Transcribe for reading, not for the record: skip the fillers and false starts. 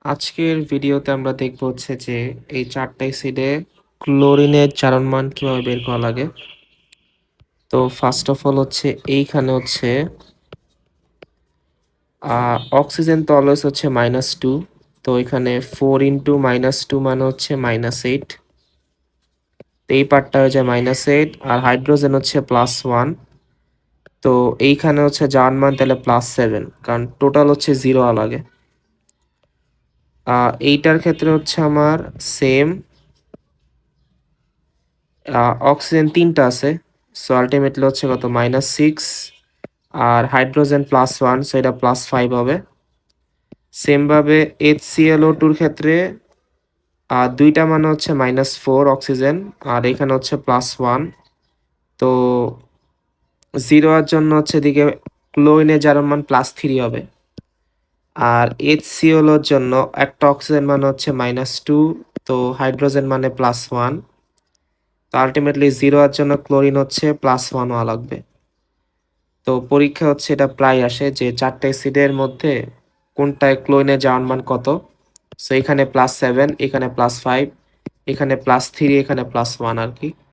আজকের ভিডিওতে আমরা দেখব হচ্ছে যে এই ৪ টা অ্যাসিডে ক্লোরিনের জারণ মান কিভাবে বের করা লাগে। তো ফার্স্ট অফ অল হচ্ছে এইখানে হচ্ছে অক্সিজেন তো অলওয়েজ হচ্ছে -2, তো এখানে 4 ইন্টু -2 মানে হচ্ছে -8, তো এই পার্টটা হয়ে যায় -8 আর হাইড্রোজেন হচ্ছে +1, তো এইখানে হচ্ছে জারণ মান তাহলে +7 কারণ টোটাল হচ্ছে 0 লাগে। এইটার ক্ষেত্রে হচ্ছে আমার সেম অক্সিজেন ৩টা আছে, সো আল্টিমেটলি হচ্ছে কত -6 আর হাইড্রোজেন +1, সো এটা +5 হবে। সেমভাবে HClO2 ক্ষেত্রে ২টা মানে হচ্ছে -4 অক্সিজেন আর এখানে হচ্ছে +1, তো 0 এর জন্য হচ্ছে এদিকে ক্লোরিনের জারণ মান +3 হবে। আর HCl এর জন্য একটা অক্সিজেন মানে হচ্ছে -2, তো হাইড্রোজেন মানে +1, তো আল্টিমেটলি 0 এর জন্য ক্লোরিন হচ্ছে +1 হওয়া লাগবে। তো পরীক্ষা হচ্ছে এটা প্রায় আসে যে ৪ টা অ্যাসিডের মধ্যে কোনটায় ক্লোরিনের জারণ মান কত। সো এখানে +7, এখানে +5, এখানে +3, এখানে +1 আর কি।